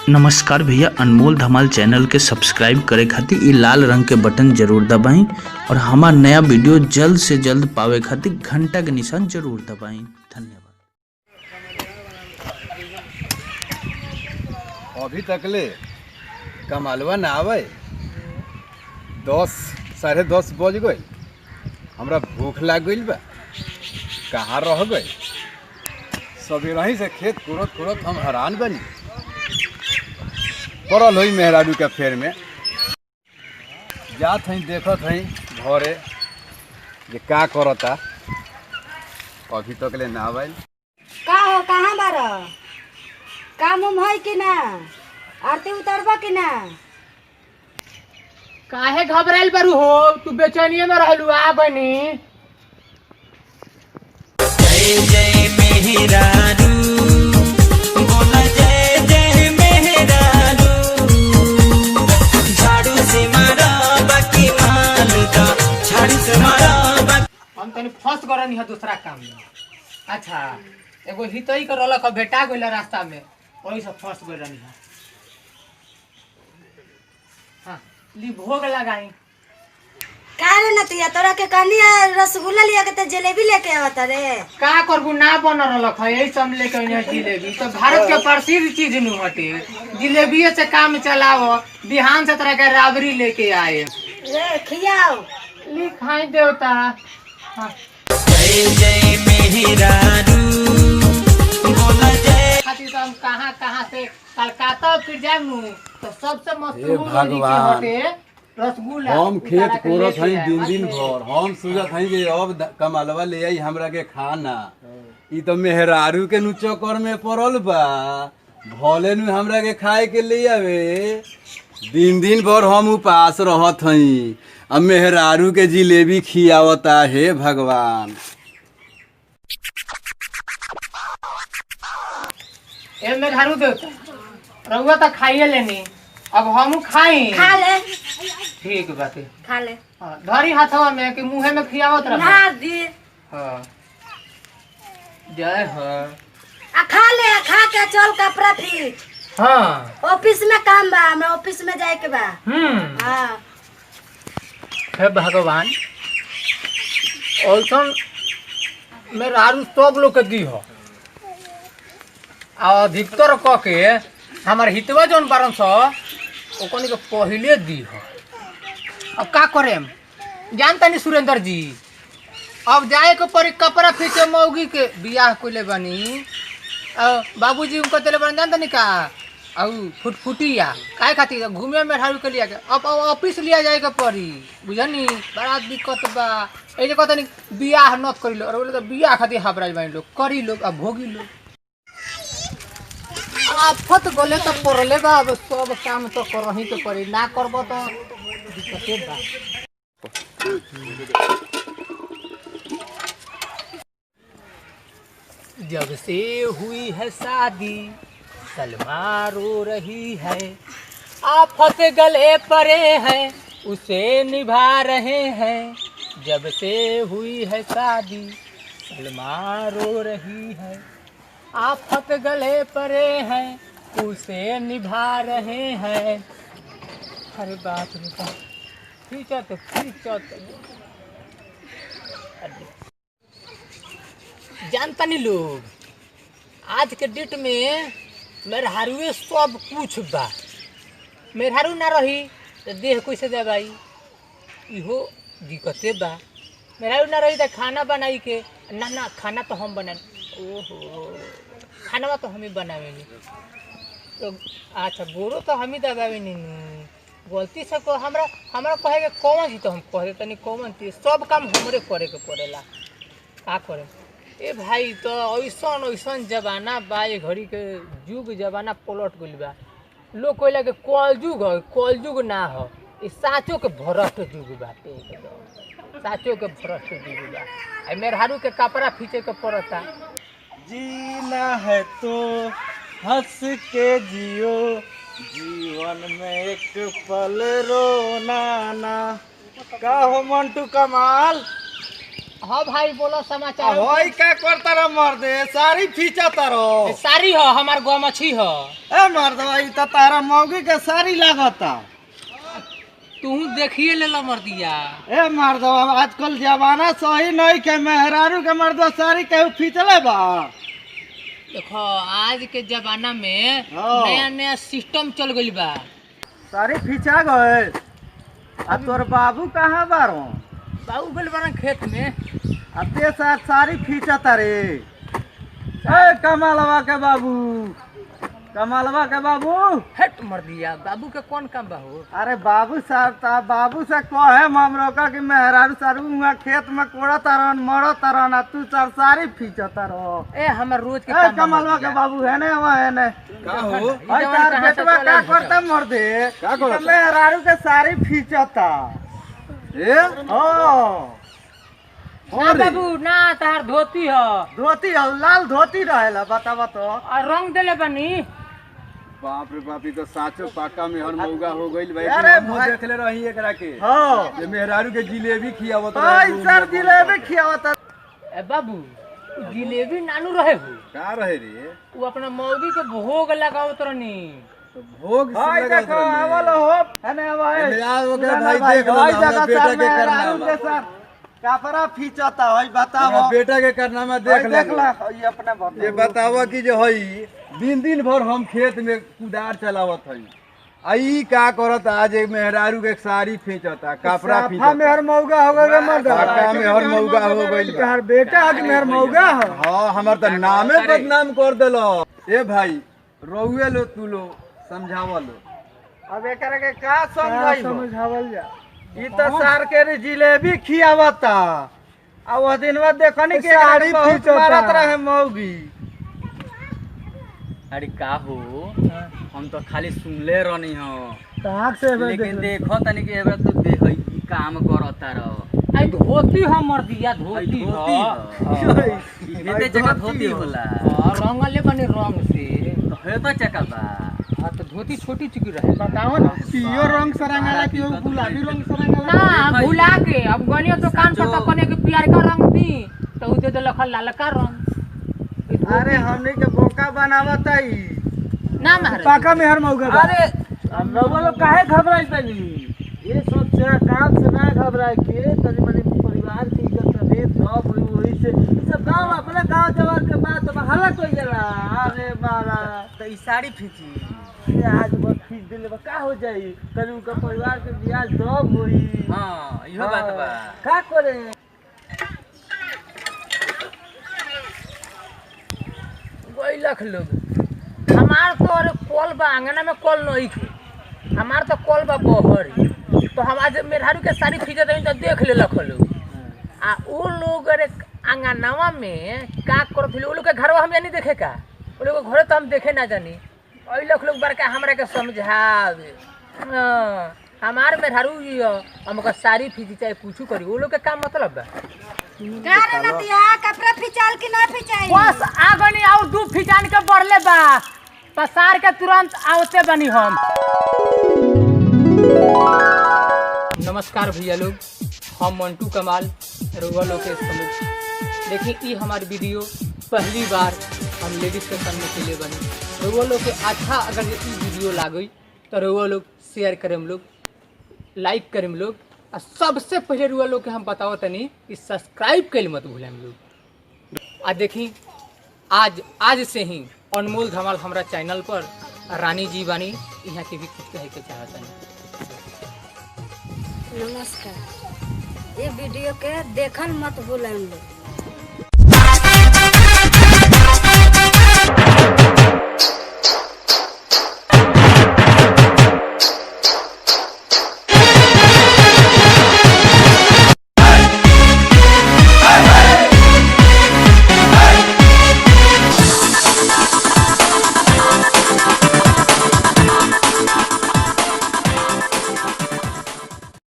नमस्कार भैया, अनमोल धमाल चैनल के सब्सक्राइब करे खातिर इ लाल रंग के बटन जरूर दबाई और हमार नया वीडियो जल्द से जल्द पावे खातिर घंटा के निशान जरूर दबाई। धन्यवाद। अभी तकले कमालवा ना आवे, 10 साढ़े 10 बज गए। हमरा भूख लाग गई बा, कहाँ रह गए। सवेरे से खेत कुरत कुरत हम हैरान बनी। पड़ल हुई मेहरारू के फेर में जात हई, देखत हई घरे जे का करता। अभी तक ले ना आवे। का हो, कहाँ बार? काम उम है कि ना? आरती उतरबा कि ना? काहे घबराइल बारू हो? तू बेचैनिए में रहलू, आ बनी। जय जय मेहरारू बोला, जय जय मेहरारू। झाड़ू से मारा बाकी माल का, झाड़ू से मारा बाकी। हम तनी फंस गरनी है दूसरा काम में। अच्छा, एगो हितई के रलक भेटा गइल रास्ता में, वही से फंस गइल रहनी है। हाँ, ली भोग लगाई। का रे नतिया, तोरा के कहनी रसगुल्ला लिया के, तो जलेबी लेके आवता रे। का करबू, ना बन रलक है, यही सब लेके आइने जिलेबी। तो भारत के प्रसिद्ध चीज नु हटे, जिलेबी से काम चलाओ। बिहान से तरह के राबड़ी लेके आए रे खियाओ। ली खाई देवता। हाँ, जय जय मेहरारू बोला, जय। खातिर तो हम कहाँ कहाँ से कलकत्ता फिर जाए नु, तो सबसे मशहूर भगवान। हटे रसगुल्ला। हम खेत कोरत हई दिन दिन भर। हम सोचत हई जे अब कमालवा ले आई हमरा के खाना। ई तो मेहरारू के नु चक्कर में पड़ल बा। भले नु हमरा के खाए के ले आवे। दिन भर हम उपास रहत हई, अब मेहरारू के जिलेबी खियावता है भगवान। ए में घारू देवता रहुआ तो खाइए लेनी, अब हम खाई। खा ले, ठीक बात। खा ले। हाँ, धरी हाथवा में कि मुंह में खियावत रह। ना दी। हाँ, जय हो। खा ले, खा के चल कपड़ा फिर। हाँ, ऑफिस में काम बा, हमरा ऑफिस में जाए के बा। हाँ, हे भगवान, ऐसन मेरा आरू सब लोग के दी हो। अधिकतर क के हमार हितवा जौन बारन सो ओकनी के पहिले दी हो। अब का करेम, जानता नहीं सुरेंद्र जी, अब जाए के पड़ी कपड़ा फीचे मौगी के बियाह कोले बनी। बाबूजी उनको तेले बन जानता नहीं का, और फुटफुटिया काहे खातिर घूमे में ठारू के लिया के अब ऑफिस लिया जाए के पड़ी। बुझनी बड़ा दिक्कत बा। ए जे कहता नहीं बियाह न करी लो, और बोले तो बियाह खातिर हबराज बनी लोग करी लोग, अब भोगी लोग। आफत गले तो पड़ले बा, अब सब काम तो करही के पड़ी, ना करबो तो दिक्कते बा। जब से हुई है शादी सलमा रो रही है, आफत गले पड़े हैं उसे निभा रहे हैं। जब से हुई है शादी सलमा रो रही है, आफत गले पड़े हैं उसे निभा रहे हैं। अरे बाप रे बाप, खींचत जानता नहीं लोग, आज के डेट में मेहरारू सब कुछ बा। मेहरारू ना रही तो देह कैसे दे भाई, इहो दिक्कते बा। मेहरारू ना रही तो खाना बनाई के ना खाना तो हम बना। ओहो, खाना तो हम ही बनावेनी। तो अच्छा, गोरो तो हम ही दबावेनी। गलती से को हमरा कहे के कौन चीज तो हम कहे तनी कौन चीज, सब काम हमरे करे के पड़ेला। का करे ए भाई, तो ऐसन जमाना बा, ये घड़ी के युग जमाना पलट गइल बा। लोग कहला के कलयुग है, कलयुग ना हो, ये साचो के भ्रष्ट युग बाटे। साचो के भ्रष्ट युग बा। मेहरारू के कपड़ा फीचे के पड़ता। जीना है तो हंस के जियो, जीवन में एक पल रोना ना। का हो मंटू कमाल, हाँ भाई बोलो समाचार। होई का करता रे मर्दे सारी फीचता रो। सारी हो हमार गमछी हो। ए मर्दवा ई त तारा मौगी के सारी लागता। तू देखिए ले लो मर्दिया। ए मर्दवा आजकल जमाना सही नहीं के मेहरारू के मर्दवा सारी केहू खींचले बा। देखो आज के जमाना में हाँ। नया नया सिस्टम चल गइल बा। सारी फींचा गए। आ तोर बाबू कहाँ बारो? बाबू गइल बारन खेत में। आ ते सारी फींचता रे। ए कमालवा के बाबू, कमालवा के बाबू। हट मर्दिया बाबू के कौन काम बा हो? अरे बाबू साहब बाबू से कहे ममरोका कि मेहरारू सारू हुआ खेत में कोड़त रहन मरत रहन आ तू सारी फींचता रहो। ए हमर रोज के ए काम बा कमालवा के मर्दिया। बाबू है ने वहाँ है ने। का हो भाई तार बेटवा का करता मर दे। का करता? मेहरारू के सारी फींचता। ए हो ना बाबू ना तार धोती हो। धोती हो लाल धोती रहेला बतावा तो। और रंग देले बनी। बाप रे बाप ई तो साचो पाका में हर मौगा हो गइल भाई। अरे हम भाई। देखले रही एकरा के हो ये मेहरारू के जिलेबी खियावत ओए सर जिलेबी खियावता। ए बाबू तू जिलेबी नानू रहे हो। का रहे रे? तू अपना मौगी के भोग लगावत रहनी। तो भोग से हाय लगा देखो आवल हो है ने भाई। ए, यार वो के भाई देख लो ना, हमरा बेटा के करनामा। के सर कापरा फींचता है हमरा बताओ। बेटा के करनामा देख देख देख ले। ला ये अपने बाप। ये बतावा कि जो हई दिन दिन भर हम खेत में कुदार चलावत हई आई का करत आज एक मेहरारू के साड़ी फींचता कपड़ा साफा में हर मौगा हो गए मर्द। पाका में हर मौगा हो गइल बा। हर बेटा है कि मेहर मौगा है। हाँ हमार तो नामे बदनाम कर देलो। ए भाई रोवे लो तू लो समझावा लो। अब एकरा के का समझावल जा। ई त सार के रे जिलेबी खियावता। आ वो दिनवा देखनी के साड़ी मारत रहे मौगी। अरे का हो हम तो खाली सुनले रहनी हो ताक से लेकिन देखो तनी के एबे तो देख ई काम करता रहो। आई धोती हो मर्दिया धोती हो। ये जगह धोती होला और रंगले बनी रंग से। तो है तो चका बा। हाँ तो धोती छोटी चुकी रहे। बताओ ना पियो रंग सरंगाला कि वो गुलाबी रंग सरंगाला। ना भुला के अब गनिया दुकान पर तो कने के पियर का रंग दी तो उते दे लखल ललका रंग। अरे हमने के बोका बनावत आई। ना महाराज पाका में हर मौगा। अरे हम लोग काहे घबराई तनी? ये सब से काम से ना घबराए के तनी मनी परिवार की इज्जत रहे सब वही से सब गांव अपना गांव जवान के बात हल्ला कोई जला। अरे मारा तो ई साड़ी फीची ये आज बहुत खींच दिले बा का हो जाई तनी उनका परिवार के ब्याज दब होई। हां इहो बात बा। का करे कोई लख लोग हमार तो अरे कल बा आंगना में कल नहीं थे। हमार तो कल बा बहरी तो हम आज मेहरारू के साड़ी खींचे तो देख ले लख लोग। आ वो लोग अरे आंगनवा में का करत थे वो लोग के घरवा हम नहीं देखे का। वो लोग के घरे तो हम देखे ना जानी। ओइ लख लोग बड़का हमरा के समझावे। हमार मेहरारू हमका साड़ी खींची चाहे पूछू करी वो लोग के काम मतलब बा। का रे नतिया कपड़ा फिचाल कि ना फिचाई? बस आगनी और दू फिजान के बढ़ले बा पसार के तुरंत आवते बनी हम। नमस्कार भैया लोग हम मंटू कमाल रुआ लोग के समूह। देखिए ये हमारी वीडियो पहली बार हम लेडीज के सामने के लिए बनी। रुआ लोग के अच्छा अगर ये वीडियो लागई तो रुआ लोग शेयर करें हम लोग लाइक करें हम लोग। और सबसे पहले रुआ लोग के हम बताओ तनी कि सब्सक्राइब कर मत भूलें हम लोग। आ देखी आज से ही अनमोल धमाल हमारा चैनल पर रानी जी बानी यहाँ के भी कुछ कहे के चाहता नहीं। नमस्कार। ये वीडियो के देखन मत भूलें लोग।